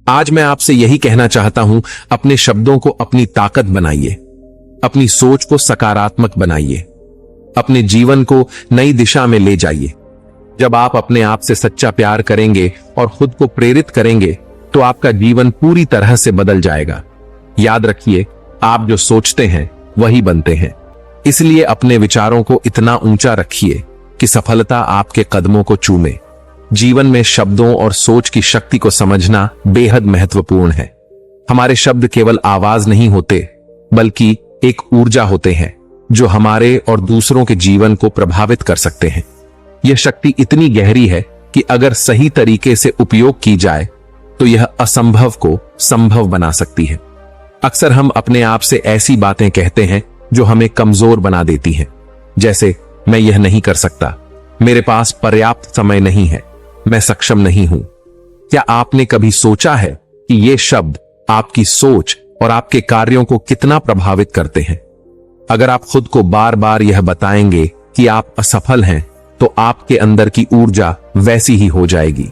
आज मैं आपसे यही कहना चाहता हूं, अपने शब्दों को अपनी ताकत बनाइए, अपनी सोच को सकारात्मक बनाइए, अपने जीवन को नई दिशा में ले जाइए। जब आप अपने आप से सच्चा प्यार करेंगे और खुद को प्रेरित करेंगे तो आपका जीवन पूरी तरह से बदल जाएगा। याद रखिए, आप जो सोचते हैं वही बनते हैं। इसलिए अपने विचारों को इतना ऊंचा रखिए कि सफलता आपके कदमों को चूमे। जीवन में शब्दों और सोच की शक्ति को समझना बेहद महत्वपूर्ण है। हमारे शब्द केवल आवाज नहीं होते, बल्कि एक ऊर्जा होते हैं जो हमारे और दूसरों के जीवन को प्रभावित कर सकते हैं। यह शक्ति इतनी गहरी है कि अगर सही तरीके से उपयोग की जाए तो यह असंभव को संभव बना सकती है। अक्सर हम अपने आप से ऐसी बातें कहते हैं जो हमें कमजोर बना देती हैं, जैसे मैं यह नहीं कर सकता, मेरे पास पर्याप्त समय नहीं है, मैं सक्षम नहीं हूं। क्या आपने कभी सोचा है कि ये शब्द आपकी सोच और आपके कार्यों को कितना प्रभावित करते हैं? अगर आप खुद को बार बार यह बताएंगे कि आप असफल हैं, तो आपके अंदर की ऊर्जा वैसी ही हो जाएगी।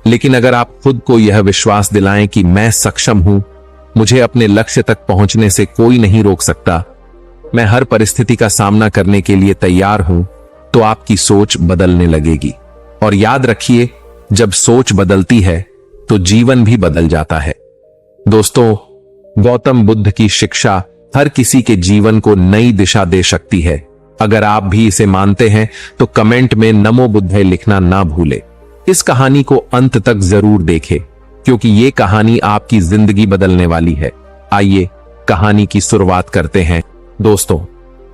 लेकिन अगर आप खुद को यह विश्वास दिलाएं कि मैं सक्षम हूं, मुझे अपने लक्ष्य तक पहुंचने से कोई नहीं रोक सकता, मैं हर परिस्थिति का सामना करने के लिए तैयार हूं, तो आपकी सोच बदलने लगेगी। और याद रखिए, जब सोच बदलती है तो जीवन भी बदल जाता है। दोस्तों, गौतम बुद्ध की शिक्षा हर किसी के जीवन को नई दिशा दे सकती है। अगर आप भी इसे मानते हैं तो कमेंट में नमो बुद्धाय लिखना ना भूले। इस कहानी को अंत तक जरूर देखें, क्योंकि ये कहानी आपकी जिंदगी बदलने वाली है। आइए कहानी की शुरुआत करते हैं। दोस्तों,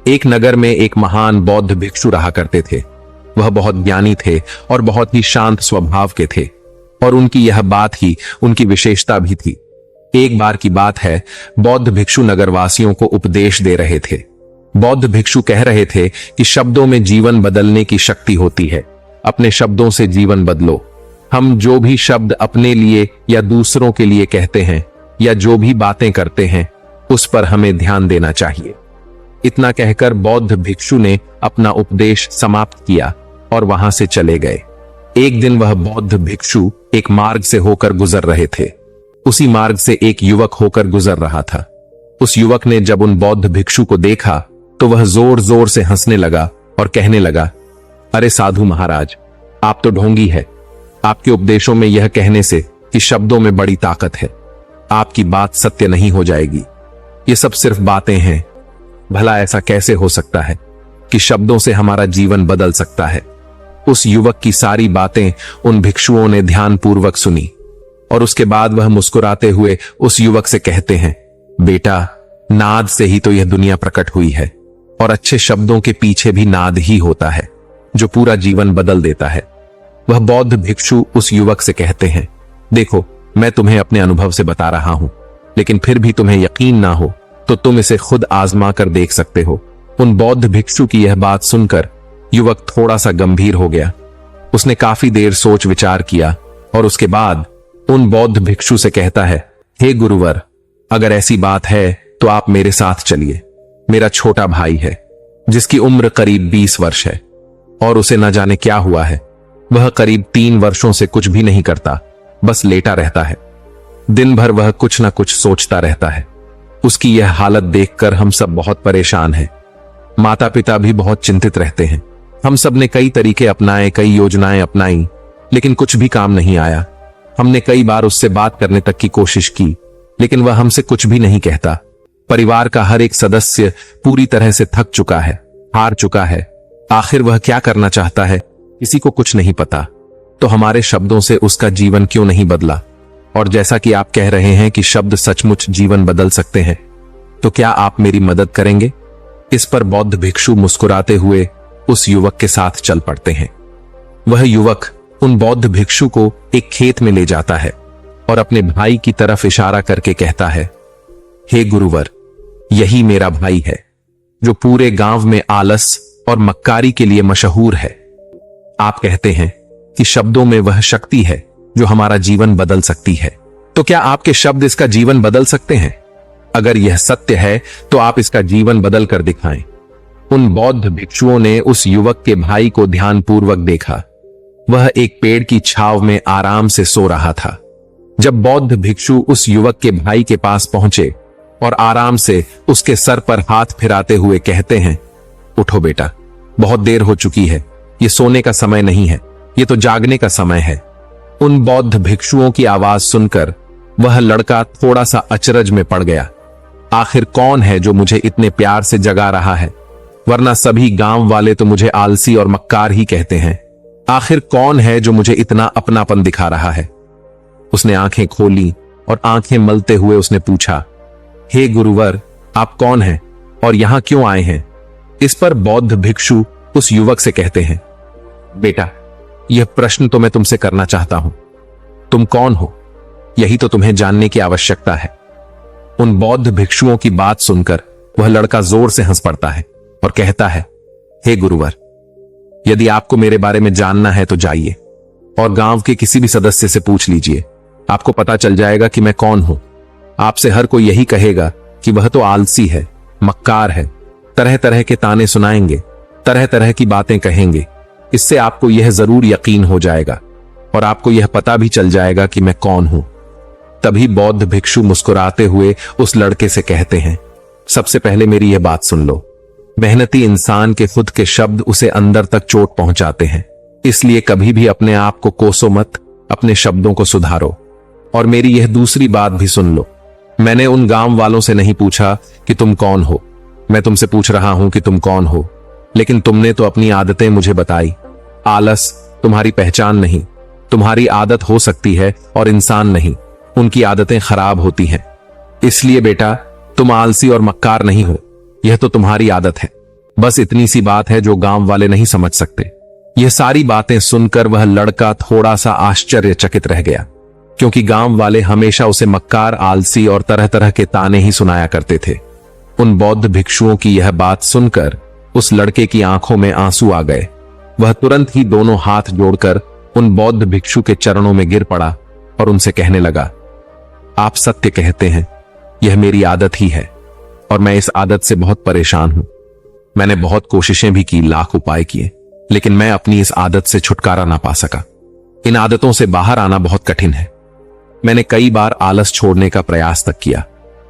एक नगर में एक महान बौद्ध भिक्षु रहा करते थे। वह बहुत ज्ञानी थे और बहुत ही शांत स्वभाव के थे, और उनकी यह बात ही उनकी विशेषता भी थी। एक बार की बात है, बौद्ध भिक्षु नगरवासियों को उपदेश दे रहे थे। बौद्ध भिक्षु कह रहे थे कि शब्दों में जीवन बदलने की शक्ति होती है। अपने शब्दों से जीवन बदलो। हम जो भी शब्द अपने लिए या दूसरों के लिए कहते हैं, या जो भी बातें करते हैं, उस पर हमें ध्यान देना चाहिए। इतना कहकर बौद्ध भिक्षु ने अपना उपदेश समाप्त किया और वहां से चले गए। एक दिन वह बौद्ध भिक्षु एक मार्ग से होकर गुजर रहे थे। उसी मार्ग से एक युवक होकर गुजर रहा था। उस युवक ने जब उन बौद्ध भिक्षु को देखा तो वह जोर जोर से हंसने लगा और कहने लगा, अरे साधु महाराज, आप तो ढोंगी है। आपके उपदेशों में यह कहने से कि शब्दों में बड़ी ताकत है, आपकी बात सत्य नहीं हो जाएगी। ये सब सिर्फ बातें हैं। भला ऐसा कैसे हो सकता है कि शब्दों से हमारा जीवन बदल सकता है? उस युवक की सारी बातें उन भिक्षुओं ने ध्यानपूर्वक सुनी, और उसके बाद वह मुस्कुराते हुए उस युवक से कहते हैं, बेटा, नाद से ही तो यह दुनिया प्रकट हुई है, और अच्छे शब्दों के पीछे भी नाद ही होता है जो पूरा जीवन बदल देता है। वह बौद्ध भिक्षु उस युवक से कहते हैं, देखो, मैं तुम्हें अपने अनुभव से बता रहा हूं, लेकिन फिर भी तुम्हें यकीन ना हो तो तुम इसे खुद आजमा कर देख सकते हो। उन बौद्ध भिक्षु की यह बात सुनकर युवक थोड़ा सा गंभीर हो गया। उसने काफी देर सोच विचार किया और उसके बाद उन बौद्ध भिक्षु से कहता है, हे गुरुवर, अगर ऐसी बात है तो आप मेरे साथ चलिए। मेरा छोटा भाई है जिसकी उम्र करीब 20 वर्ष है, और उसे न जाने क्या हुआ है। वह करीब 3 वर्षों से कुछ भी नहीं करता, बस लेटा रहता है। दिन भर वह कुछ न कुछ सोचता रहता है। उसकी यह हालत देखकर हम सब बहुत परेशान हैं। माता पिता भी बहुत चिंतित रहते हैं। हम सब ने कई तरीके अपनाए, कई योजनाएं अपनाई, लेकिन कुछ भी काम नहीं आया। हमने कई बार उससे बात करने तक की कोशिश की, लेकिन वह हमसे कुछ भी नहीं कहता। परिवार का हर एक सदस्य पूरी तरह से थक चुका है, हार चुका है। आखिर वह क्या करना चाहता है, किसी को कुछ नहीं पता। तो हमारे शब्दों से उसका जीवन क्यों नहीं बदला? और जैसा कि आप कह रहे हैं कि शब्द सचमुच जीवन बदल सकते हैं, तो क्या आप मेरी मदद करेंगे? इस पर बौद्ध भिक्षु मुस्कुराते हुए उस युवक के साथ चल पड़ते हैं। वह युवक उन बौद्ध भिक्षु को एक खेत में ले जाता है और अपने भाई की तरफ इशारा करके कहता है, हे गुरुवर, यही मेरा भाई है जो पूरे गांव में आलस और मक्कारी के लिए मशहूर है। आप कहते हैं कि शब्दों में वह शक्ति है जो हमारा जीवन बदल सकती है, तो क्या आपके शब्द इसका जीवन बदल सकते हैं? अगर यह सत्य है तो आप इसका जीवन बदल कर दिखाएं। उन बौद्ध भिक्षुओं ने उस युवक के भाई को ध्यानपूर्वक देखा। वह एक पेड़ की छांव में आराम से सो रहा था। जब बौद्ध भिक्षु उस युवक के भाई के पास पहुंचे और आराम से उसके सर पर हाथ फिराते हुए कहते हैं, उठो बेटा, बहुत देर हो चुकी है, ये सोने का समय नहीं है, ये तो जागने का समय है। उन बौद्ध भिक्षुओं की आवाज सुनकर वह लड़का थोड़ा सा अचरज में पड़ गया। आखिर कौन है जो मुझे इतने प्यार से जगा रहा है, वरना सभी गांव वाले तो मुझे आलसी और मक्कार ही कहते हैं। आखिर कौन है जो मुझे इतना अपनापन दिखा रहा है? उसने आंखें खोली और आंखें मलते हुए उसने पूछा, हे गुरुवर, आप कौन हैं और यहां क्यों आए हैं? इस पर बौद्ध भिक्षु उस युवक से कहते हैं, बेटा, यह प्रश्न तो मैं तुमसे करना चाहता हूं। तुम कौन हो, यही तो तुम्हें जानने की आवश्यकता है। उन बौद्ध भिक्षुओं की बात सुनकर वह लड़का जोर से हंस पड़ता है और कहता है, हे गुरुवर, यदि आपको मेरे बारे में जानना है तो जाइए और गांव के किसी भी सदस्य से पूछ लीजिए, आपको पता चल जाएगा कि मैं कौन हूं। आपसे हर कोई यही कहेगा कि वह तो आलसी है, मक्कार है, तरह तरह के ताने सुनाएंगे, तरह तरह की बातें कहेंगे। इससे आपको यह जरूर यकीन हो जाएगा और आपको यह पता भी चल जाएगा कि मैं कौन हूं। तभी बौद्ध भिक्षु मुस्कुराते हुए उस लड़के से कहते हैं, सबसे पहले मेरी यह बात सुन लो। मेहनती इंसान के खुद के शब्द उसे अंदर तक चोट पहुंचाते हैं, इसलिए कभी भी अपने आप को कोसो मत, अपने शब्दों को सुधारो। और मेरी यह दूसरी बात भी सुन लो, मैंने उन गांव वालों से नहीं पूछा कि तुम कौन हो, मैं तुमसे पूछ रहा हूं कि तुम कौन हो, लेकिन तुमने तो अपनी आदतें मुझे बताई। आलस तुम्हारी पहचान नहीं, तुम्हारी आदत हो सकती है और इंसान नहीं, उनकी आदतें खराब होती हैं। इसलिए बेटा, तुम आलसी और मक्कार नहीं हो, यह तो तुम्हारी आदत है। बस इतनी सी बात है जो गांव वाले नहीं समझ सकते। यह सारी बातें सुनकर वह लड़का थोड़ा सा आश्चर्यचकित रह गया, क्योंकि गांव वाले हमेशा उसे मक्कार, आलसी और तरह तरह के ताने ही सुनाया करते थे। उन बौद्ध भिक्षुओं की यह बात सुनकर उस लड़के की आंखों में आंसू आ गए। वह तुरंत ही दोनों हाथ जोड़कर उन बौद्ध भिक्षु के चरणों में गिर पड़ा और उनसे कहने लगा, आप सत्य कहते हैं, यह मेरी आदत ही है और मैं इस आदत से बहुत परेशान हूं। मैंने बहुत कोशिशें भी की, लाख उपाय किए, लेकिन मैं अपनी इस आदत से छुटकारा ना पा सका। इन आदतों से बाहर आना बहुत कठिन है। मैंने कई बार आलस छोड़ने का प्रयास तक किया,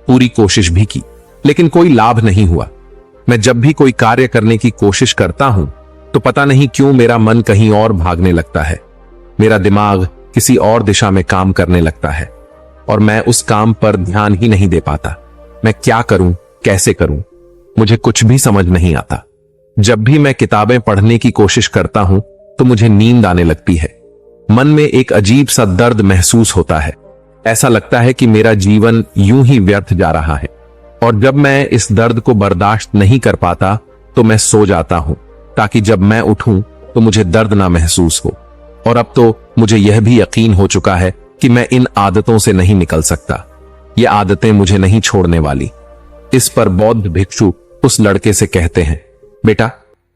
पूरी कोशिश भी की, लेकिन कोई लाभ नहीं हुआ। मैं जब भी कोई कार्य करने की कोशिश करता हूं तो पता नहीं क्यों मेरा मन कहीं और भागने लगता है, मेरा दिमाग किसी और दिशा में काम करने लगता है और मैं उस काम पर ध्यान ही नहीं दे पाता। मैं क्या करूं, कैसे करूं, मुझे कुछ भी समझ नहीं आता। जब भी मैं किताबें पढ़ने की कोशिश करता हूं तो मुझे नींद आने लगती है। मन में एक अजीब सा दर्द महसूस होता है, ऐसा लगता है कि मेरा जीवन यूं ही व्यर्थ जा रहा है। और जब मैं इस दर्द को बर्दाश्त नहीं कर पाता तो मैं सो जाता हूं, ताकि जब मैं उठूं तो मुझे दर्द ना महसूस हो। और अब तो मुझे यह भी यकीन हो चुका है कि मैं इन आदतों से नहीं निकल सकता, ये आदतें मुझे नहीं छोड़ने वाली। इस पर बौद्ध भिक्षु उस लड़के से कहते हैं, बेटा,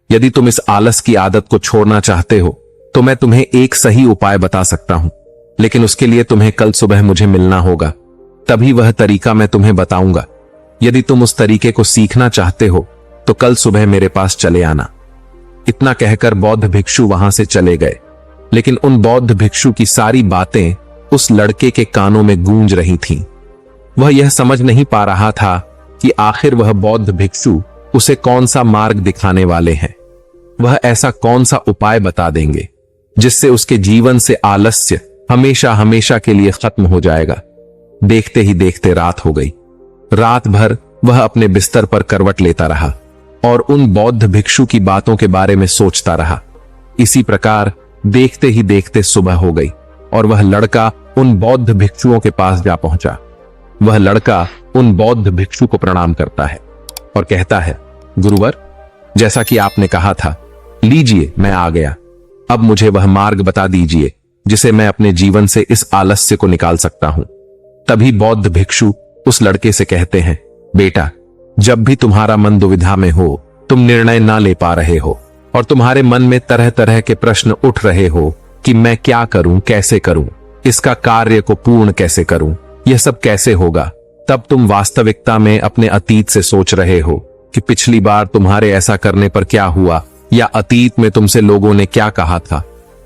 यदि तुम इस आलस की आदत को छोड़ना चाहते हो तो मैं तुम्हें एक सही उपाय बता सकता हूं, लेकिन उसके लिए तुम्हें कल सुबह मुझे मिलना होगा, तभी वह तरीका मैं तुम्हें बताऊंगा। यदि तुम उस तरीके को सीखना चाहते हो तो कल सुबह मेरे पास चले आना। इतना कहकर बौद्ध भिक्षु वहां से चले गए, लेकिन उन बौद्ध भिक्षु की सारी बातें उस लड़के के कानों में गूंज रही थीं। वह यह समझ नहीं पा रहा था कि आखिर वह बौद्ध भिक्षु उसे कौन सा मार्ग दिखाने वाले हैं। वह ऐसा कौन सा उपाय बता देंगे जिससे उसके जीवन से आलस्य हमेशा हमेशा के लिए खत्म हो जाएगा। देखते ही देखते रात हो गई। रात भर वह अपने बिस्तर पर करवट लेता रहा और उन बौद्ध भिक्षु की बातों के बारे में सोचता रहा। इसी प्रकार देखते ही देखते सुबह हो गई और वह लड़का उन बौद्ध भिक्षुओं के पास जा पहुंचा। वह लड़का उन बौद्ध भिक्षु को प्रणाम करता है और कहता है, गुरुवर, जैसा कि आपने कहा था, लीजिए मैं आ गया। अब मुझे वह मार्ग बता दीजिए जिसे मैं अपने जीवन से इस आलस्य को निकाल सकता हूं। तभी बौद्ध भिक्षु उस लड़के से कहते हैं, बेटा, जब भी तुम्हारा मन दुविधा में हो, तुम निर्णय ना ले पा रहे हो और तुम्हारे मन में तरह तरह के प्रश्न उठ रहे हो कि मैं क्या करूं, कैसे करूं, इसका कार्य को पूर्ण कैसे करूं, यह सब कैसे होगा, तब तुम वास्तविकता में अपने अतीत से सोच रहे हो कि पिछली बार तुम्हारे ऐसा करने पर क्या हुआ या अतीत में तुमसे लोगों ने क्या कहा था।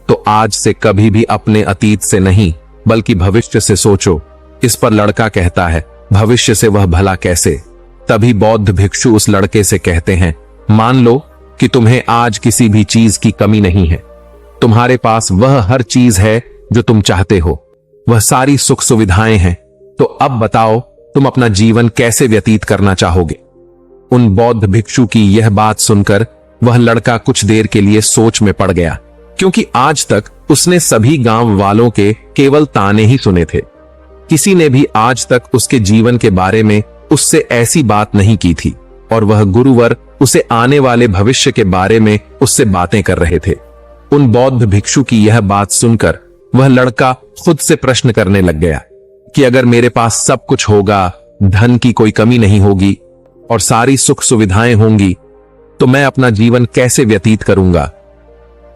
तो आज से कभी भी अपने अतीत से नहीं, बल्कि भविष्य से सोचो। इस पर लड़का कहता है, भविष्य से वह भला कैसे? तभी बौद्ध भिक्षु उस लड़के से कहते हैं, मान लो कि तुम्हें आज किसी भी चीज की कमी नहीं है। तुम्हारे पास वह हर चीज है जो तुम चाहते हो, वह सारी सुख सुविधाएं हैं। तो अब बताओ तुम अपना जीवन कैसे व्यतीत करना चाहोगे? उन बौद्ध भिक्षु की यह बात सुनकर वह लड़का कुछ देर के लिए सोच में पड़ गया, क्योंकि आज तक उसने सभी गांव वालों के केवल ताने ही सुने थे। किसी ने भी आज तक उसके जीवन के बारे में उससे ऐसी बात नहीं की थी, और वह गुरुवर उसे आने वाले भविष्य के बारे में उससे बातें कर रहे थे। उन बौद्ध भिक्षु की यह बात सुनकर वह लड़का खुद से प्रश्न करने लग गया कि अगर मेरे पास सब कुछ होगा, धन की कोई कमी नहीं होगी और सारी सुख सुविधाएं होंगी, तो मैं अपना जीवन कैसे व्यतीत करूंगा?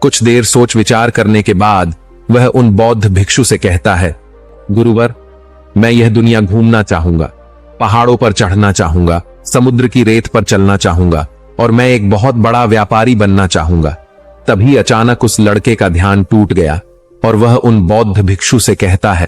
कुछ देर सोच विचार करने के बाद वह उन बौद्ध भिक्षु से कहता है, गुरुवर, मैं यह दुनिया घूमना चाहूंगा, पहाड़ों पर चढ़ना चाहूंगा, समुद्र की रेत पर चलना चाहूंगा और मैं एक बहुत बड़ा व्यापारी बनना चाहूंगा। तभी अचानक उस लड़के का ध्यान टूट गया और वह उन बौद्ध भिक्षु से कहता है,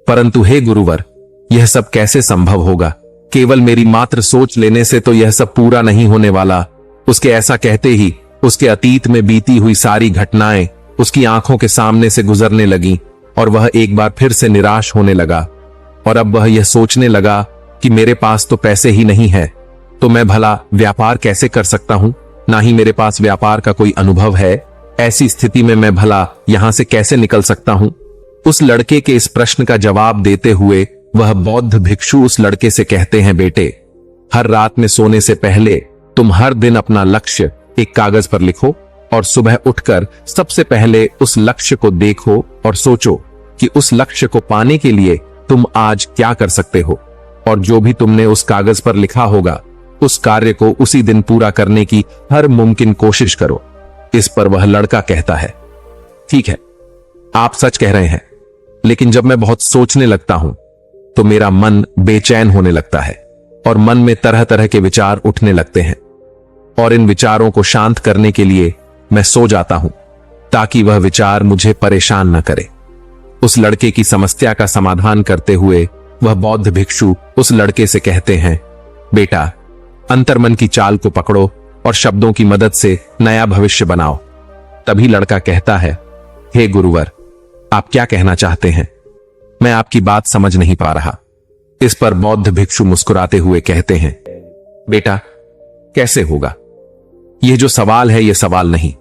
परंतु हे गुरुवर, यह सब कैसे संभव होगा? केवल मेरी मात्र सोच लेने से तो यह सब पूरा नहीं होने वाला। उसके ऐसा कहते ही उसके अतीत में बीती हुई सारी घटनाएं उसकी आंखों के सामने से गुजरने लगी और वह एक बार फिर से निराश होने लगा। और अब वह यह सोचने लगा कि मेरे पास तो पैसे ही नहीं है, तो मैं भला व्यापार कैसे कर सकता हूं? ना ही मेरे पास व्यापार का कोई अनुभव है। ऐसी स्थिति में मैं भला यहां से कैसे निकल सकता हूं? उस लड़के के इस प्रश्न का जवाब देते हुए वह बौद्ध भिक्षु उस लड़के से कहते हैं, बेटे, हर रात में सोने से पहले तुम हर दिन अपना लक्ष्य एक कागज पर लिखो और सुबह उठकर सबसे पहले उस लक्ष्य को देखो और सोचो कि उस लक्ष्य को पाने के लिए तुम आज क्या कर सकते हो, और जो भी तुमने उस कागज पर लिखा होगा उस कार्य को उसी दिन पूरा करने की हर मुमकिन कोशिश करो। इस पर वह लड़का कहता है, ठीक है, आप सच कह रहे हैं, लेकिन जब मैं बहुत सोचने लगता हूं तो मेरा मन बेचैन होने लगता है और मन में तरह तरह के विचार उठने लगते हैं, और इन विचारों को शांत करने के लिए मैं सो जाता हूं ताकि वह विचार मुझे परेशान न करे। उस लड़के की समस्या का समाधान करते हुए वह बौद्ध भिक्षु उस लड़के से कहते हैं, बेटा, अंतर्मन की चाल को पकड़ो और शब्दों की मदद से नया भविष्य बनाओ। तभी लड़का कहता है, हे गुरुवर, आप क्या कहना चाहते हैं? मैं आपकी बात समझ नहीं पा रहा। इस पर बौद्ध भिक्षु मुस्कुराते हुए कहते हैं, बेटा, कैसे होगा? यह जो सवाल है, यह सवाल नहीं,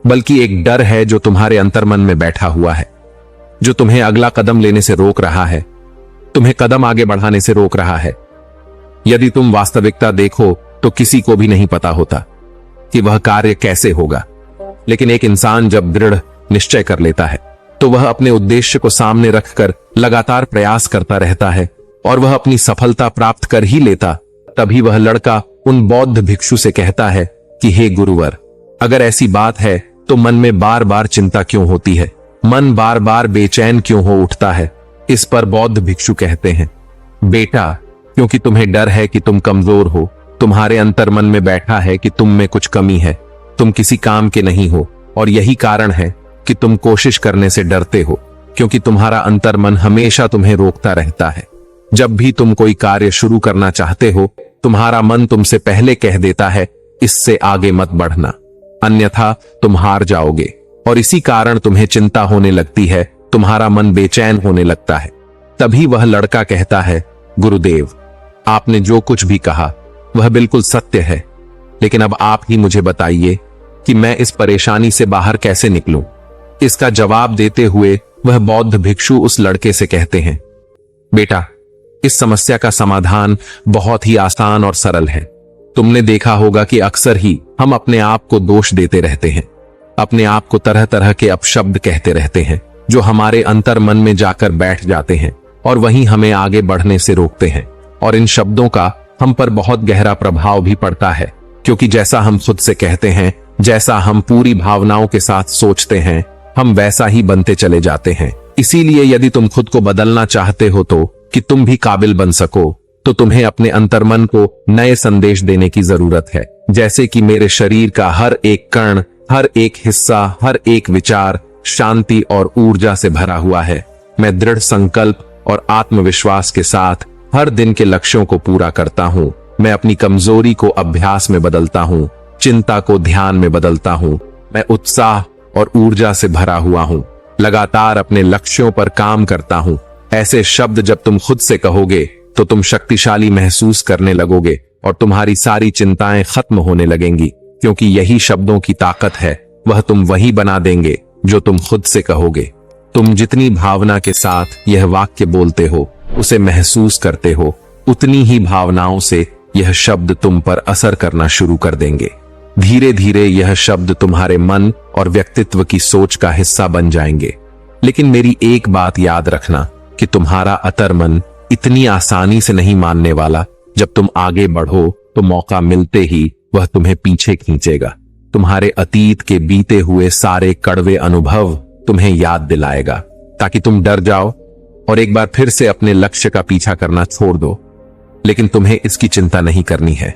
बल्कि एक डर है जो तुम्हारे अंतर्मन में बैठा हुआ है, जो तुम्हें अगला कदम लेने से रोक रहा है, तुम्हें कदम आगे बढ़ाने से रोक रहा है। यदि तुम वास्तविकता देखो तो किसी को भी नहीं पता होता कि वह कार्य कैसे होगा, लेकिन एक इंसान जब दृढ़ निश्चय कर लेता है तो वह अपने उद्देश्य को सामने रखकर लगातार प्रयास करता रहता है और वह अपनी सफलता प्राप्त कर ही लेता। तभी वह लड़का उन बौद्ध भिक्षु से कहता है कि हे गुरुवर, अगर ऐसी बात है तो मन में बार बार चिंता क्यों होती है? मन बार बार बेचैन क्यों हो उठता है? इस पर बौद्ध भिक्षु कहते हैं, बेटा, क्योंकि तुम्हें डर है कि तुम कमजोर हो, तुम्हारे अंतर्मन में बैठा है कि तुम में कुछ कमी है, तुम किसी काम के नहीं हो, और यही कारण है कि तुम कोशिश करने से डरते हो, क्योंकि तुम्हारा अंतर्मन हमेशा तुम्हें रोकता रहता है। जब भी तुम कोई कार्य शुरू करना चाहते हो, तुम्हारा मन तुमसे पहले कह देता है, इससे आगे मत बढ़ना, अन्यथा तुम हार जाओगे, और इसी कारण तुम्हें चिंता होने लगती है, तुम्हारा मन बेचैन होने लगता है। तभी वह लड़का कहता है, गुरुदेव, आपने जो कुछ भी कहा वह बिल्कुल सत्य है, लेकिन अब आप ही मुझे बताइए कि मैं इस परेशानी से बाहर कैसे निकलूं? इसका जवाब देते हुए वह बौद्ध भिक्षु उस लड़के से कहते हैं, बेटा, इस समस्या का समाधान बहुत ही आसान और सरल है। तुमने देखा होगा कि अक्सर ही हम अपने आप को दोष देते रहते हैं, अपने आप को तरह तरह के अपशब्द कहते रहते हैं, जो हमारे अंतर मन में जाकर बैठ जाते हैं और वहीं हमें आगे बढ़ने से रोकते हैं। और इन शब्दों का हम पर बहुत गहरा प्रभाव भी पड़ता है, क्योंकि जैसा हम खुद से कहते हैं, जैसा हम पूरी भावनाओं के साथ सोचते हैं, हम वैसा ही बनते चले जाते हैं। इसीलिए यदि तुम खुद को बदलना चाहते हो तो कि तुम भी काबिल बन सको, तो तुम्हें अपने अंतर्मन को नए संदेश देने की जरूरत है। जैसे कि मेरे शरीर का हर एक कण, हर एक हिस्सा, हर एक विचार शांति और ऊर्जा से भरा हुआ है। मैं दृढ़ संकल्प और आत्मविश्वास के साथ हर दिन के लक्ष्यों को पूरा करता हूं। मैं अपनी कमजोरी को अभ्यास में बदलता हूं, चिंता को ध्यान में बदलता हूं। मैं उत्साह और ऊर्जा से भरा हुआ हूं, लगातार अपने लक्ष्यों पर काम करता हूं। ऐसे शब्द जब तुम खुद से कहोगे तो तुम शक्तिशाली महसूस करने लगोगे और तुम्हारी सारी चिंताएं खत्म होने लगेंगी, क्योंकि यही शब्दों की ताकत है। वह तुम वही बना देंगे जो तुम खुद से कहोगे। तुम जितनी भावना के साथ यह वाक्य बोलते हो, उसे महसूस करते हो, उतनी ही भावनाओं से यह शब्द तुम पर असर करना शुरू कर देंगे। धीरे धीरे यह शब्द तुम्हारे मन और व्यक्तित्व की सोच का हिस्सा बन जाएंगे। लेकिन मेरी एक बात याद रखना कि तुम्हारा अतर्मन इतनी आसानी से नहीं मानने वाला। जब तुम आगे बढ़ो तो मौका मिलते ही वह तुम्हें पीछे खींचेगा। तुम्हारे अतीत के बीते हुए सारे कड़वे अनुभव तुम्हें याद दिलाएगा, ताकि तुम डर जाओ और एक बार फिर से अपने लक्ष्य का पीछा करना छोड़ दो। लेकिन तुम्हें इसकी चिंता नहीं करनी है।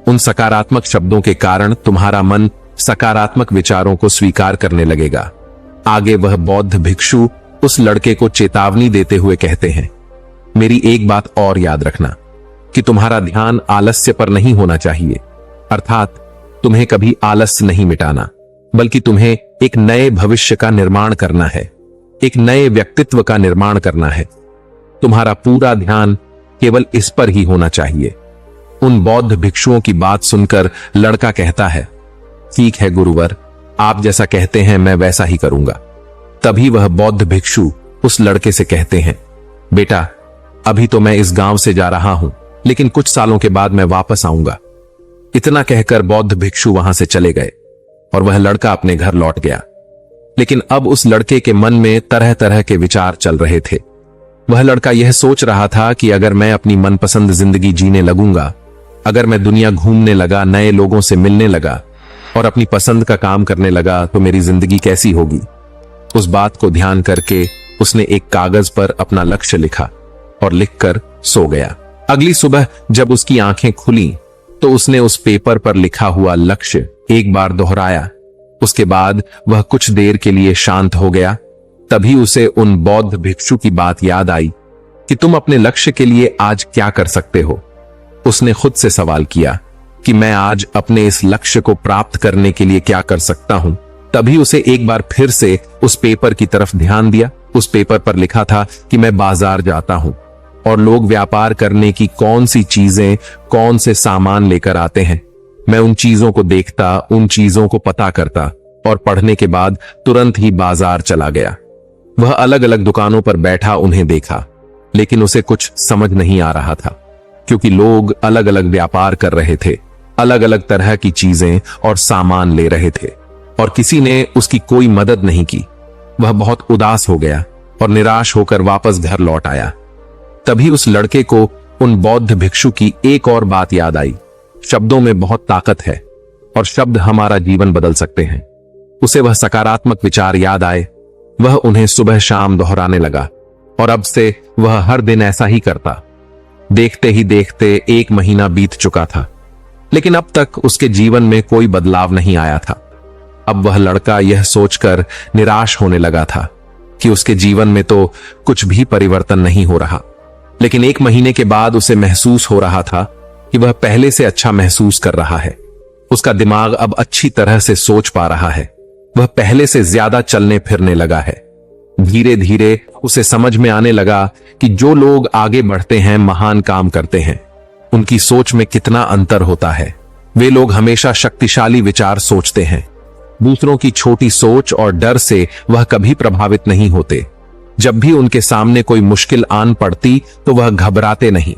उन सकारात्मक शब्दों के कारण तुम्हारा मन सकारात्मक विचारों को स्वीकार करने लगेगा। आगे वह बौद्ध भिक्षु उस लड़के को चेतावनी देते हुए कहते हैं, मेरी एक बात और याद रखना कि तुम्हारा ध्यान आलस्य पर नहीं होना चाहिए। अर्थात तुम्हें कभी आलस्य नहीं मिटाना, बल्कि तुम्हें एक नए भविष्य का निर्माण करना है, एक नए व्यक्तित्व का निर्माण करना है। तुम्हारा पूरा ध्यान केवल इस पर ही होना चाहिए। उन बौद्ध भिक्षुओं की बात सुनकर लड़का कहता है, ठीक है गुरुवर, आप जैसा कहते हैं मैं वैसा ही करूंगा। तभी वह बौद्ध भिक्षु उस लड़के से कहते हैं, बेटा, अभी तो मैं इस गांव से जा रहा हूं, लेकिन कुछ सालों के बाद मैं वापस आऊंगा। इतना कहकर बौद्ध भिक्षु वहां से चले गए और वह लड़का अपने घर लौट गया। लेकिन अब उस लड़के के मन में तरह तरह के विचार चल रहे थे। वह लड़का यह सोच रहा था कि अगर मैं अपनी मनपसंद जिंदगी जीने लगूंगा, अगर मैं दुनिया घूमने लगा, नए लोगों से मिलने लगा और अपनी पसंद का काम करने लगा, तो मेरी जिंदगी कैसी होगी। उस बात को ध्यान करके उसने एक कागज पर अपना लक्ष्य लिखा और लिखकर सो गया। अगली सुबह जब उसकी आंखें खुली तो उसने उस पेपर पर लिखा हुआ लक्ष्य एक बार दोहराया। उसके बाद वह कुछ देर के लिए शांत हो गया। तभी उसे उन बौद्ध भिक्षु की बात याद आई कि तुम अपने लक्ष्य के लिए आज क्या कर सकते हो। उसने खुद से सवाल किया कि मैं आज अपने इस लक्ष्य को प्राप्त करने के लिए क्या कर सकता हूं। तभी उसे एक बार फिर से उस पेपर की तरफ ध्यान दिया। उस पेपर पर लिखा था कि मैं बाजार जाता हूं और लोग व्यापार करने की कौन सी चीजें, कौन से सामान लेकर आते हैं। मैं उन चीजों को देखता, उन चीजों को पता करता और पढ़ने के बाद तुरंत ही बाजार चला गया। वह अलग अलग दुकानों पर बैठा उन्हें देखा, लेकिन उसे कुछ समझ नहीं आ रहा था, क्योंकि लोग अलग अलग व्यापार कर रहे थे, अलग अलग तरह की चीजें और सामान ले रहे थे और किसी ने उसकी कोई मदद नहीं की। वह बहुत उदास हो गया और निराश होकर वापस घर लौट आया। तभी उस लड़के को उन बौद्ध भिक्षु की एक और बात याद आई। शब्दों में बहुत ताकत है और शब्द हमारा जीवन बदल सकते हैं। उसे वह सकारात्मक विचार याद आए। वह उन्हें सुबह शाम दोहराने लगा और अब से वह हर दिन ऐसा ही करता। देखते ही देखते 1 महीना बीत चुका था, लेकिन अब तक उसके जीवन में कोई बदलाव नहीं आया था। अब वह लड़का यह सोचकर निराश होने लगा था कि उसके जीवन में तो कुछ भी परिवर्तन नहीं हो रहा। लेकिन 1 महीने के बाद उसे महसूस हो रहा था कि वह पहले से अच्छा महसूस कर रहा है। उसका दिमाग अब अच्छी तरह से सोच पा रहा है। वह पहले से ज्यादा चलने फिरने लगा है। धीरे धीरे उसे समझ में आने लगा कि जो लोग आगे बढ़ते हैं, महान काम करते हैं, उनकी सोच में कितना अंतर होता है। वे लोग हमेशा शक्तिशाली विचार सोचते हैं। दूसरों की छोटी सोच और डर से वह कभी प्रभावित नहीं होते। जब भी उनके सामने कोई मुश्किल आन पड़ती तो वह घबराते नहीं,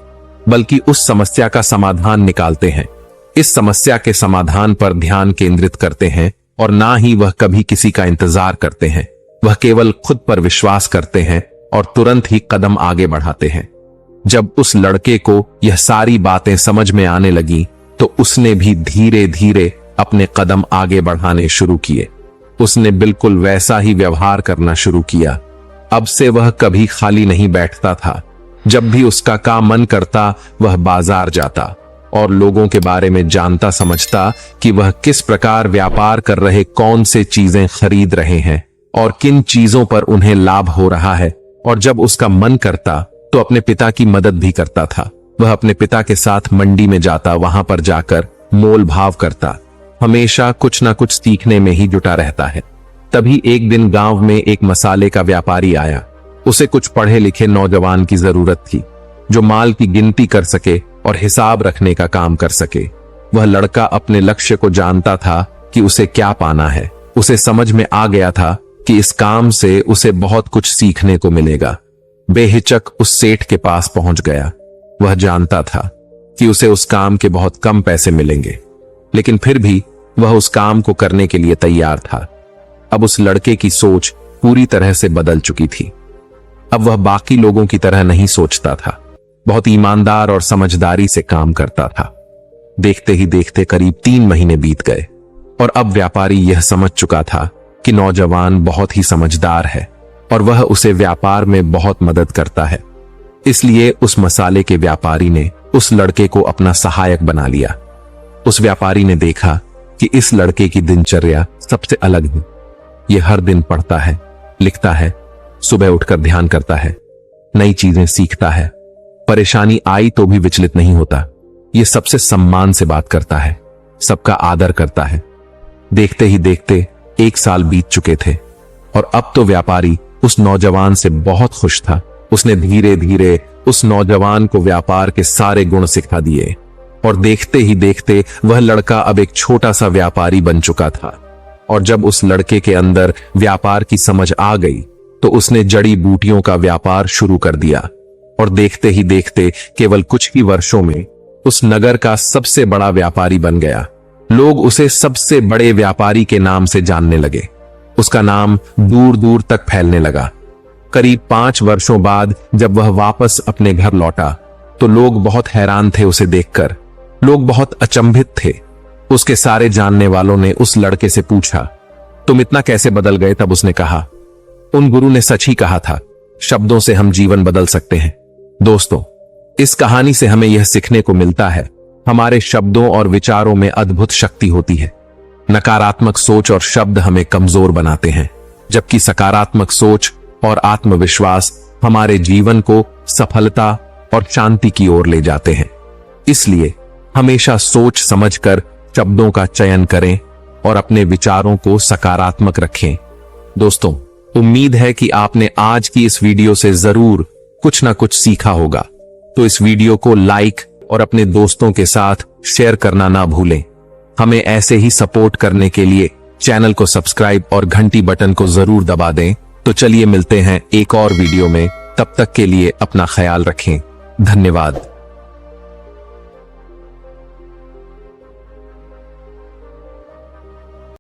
बल्कि उस समस्या का समाधान निकालते हैं। इस समस्या के समाधान पर ध्यान केंद्रित करते हैं और ना ही वह कभी किसी का इंतजार करते हैं। वह केवल खुद पर विश्वास करते हैं और तुरंत ही कदम आगे बढ़ाते हैं। जब उस लड़के को यह सारी बातें समझ में आने लगी तो उसने भी धीरे धीरे अपने कदम आगे बढ़ाने शुरू किए। उसने बिल्कुल वैसा ही व्यवहार करना शुरू किया। अब से वह कभी खाली नहीं बैठता था। जब भी उसका काम मन करता, वह बाजार जाता और लोगों के बारे में जानता समझता कि वह किस प्रकार व्यापार कर रहे, कौन से चीजें खरीद रहे हैं और किन चीजों पर उन्हें लाभ हो रहा है। और जब उसका मन करता तो अपने पिता की मदद भी करता था। वह अपने पिता के साथ मंडी में जाता, वहां पर जाकर मोल भाव करता, हमेशा कुछ ना कुछ सीखने में ही जुटा रहता है। तभी एक दिन गांव में एक मसाले का व्यापारी आया। उसे कुछ पढ़े लिखे नौजवान की जरूरत थी जो माल की गिनती कर सके और हिसाब रखने का काम कर सके। वह लड़का अपने लक्ष्य को जानता था कि उसे क्या पाना है। उसे समझ में आ गया था कि इस काम से उसे बहुत कुछ सीखने को मिलेगा। बेहिचक उस सेठ के पास पहुंच गया। वह जानता था कि उसे उस काम के बहुत कम पैसे मिलेंगे, लेकिन फिर भी वह उस काम को करने के लिए तैयार था। अब उस लड़के की सोच पूरी तरह से बदल चुकी थी। अब वह बाकी लोगों की तरह नहीं सोचता था, बहुत ईमानदार और समझदारी से काम करता था। देखते ही देखते करीब 3 महीने बीत गए और अब व्यापारी यह समझ चुका था कि नौजवान बहुत ही समझदार है और वह उसे व्यापार में बहुत मदद करता है। इसलिए उस मसाले के व्यापारी ने उस लड़के को अपना सहायक बना लिया। उस व्यापारी ने देखा कि इस लड़के की दिनचर्या सबसे अलग है। यह हर दिन पढ़ता है, लिखता है, सुबह उठकर ध्यान करता है, नई चीजें सीखता है, परेशानी आई तो भी विचलित नहीं होता। यह सबसे सम्मान से बात करता है, सबका आदर करता है। देखते ही देखते 1 साल बीत चुके थे और अब तो व्यापारी उस नौजवान से बहुत खुश था। उसने धीरे धीरे उस नौजवान को व्यापार के सारे गुण सिखा दिए और देखते ही देखते वह लड़का अब एक छोटा सा व्यापारी बन चुका था। और जब उस लड़के के अंदर व्यापार की समझ आ गई तो उसने जड़ी बूटियों का व्यापार शुरू कर दिया और देखते ही देखते केवल कुछ ही वर्षों में उस नगर का सबसे बड़ा व्यापारी बन गया। लोग उसे सबसे बड़े व्यापारी के नाम से जानने लगे। उसका नाम दूर दूर तक फैलने लगा। करीब 5 वर्षों बाद जब वह वापस अपने घर लौटा तो लोग बहुत हैरान थे उसे देखकर। लोग बहुत अचंभित थे। उसके सारे जानने वालों ने उस लड़के से पूछा, तुम इतना कैसे बदल गए? तब उसने कहा, उन गुरु ने सच ही कहा था, शब्दों से हम जीवन बदल सकते हैं। दोस्तों, इस कहानी से हमें यह सीखने को मिलता है, हमारे शब्दों और विचारों में अद्भुत शक्ति होती है। नकारात्मक सोच और शब्द हमें कमजोर बनाते हैं, जबकि सकारात्मक सोच और आत्मविश्वास हमारे जीवन को सफलता और शांति की ओर ले जाते हैं। इसलिए हमेशा सोच समझकर शब्दों का चयन करें और अपने विचारों को सकारात्मक रखें। दोस्तों, उम्मीद है कि आपने आज की इस वीडियो से जरूर कुछ ना कुछ सीखा होगा। तो इस वीडियो को लाइक और अपने दोस्तों के साथ शेयर करना ना भूलें। हमें ऐसे ही सपोर्ट करने के लिए चैनल को सब्सक्राइब और घंटी बटन को जरूर दबा दें। तो चलिए मिलते हैं एक और वीडियो में। तब तक के लिए अपना ख्याल रखें। धन्यवाद।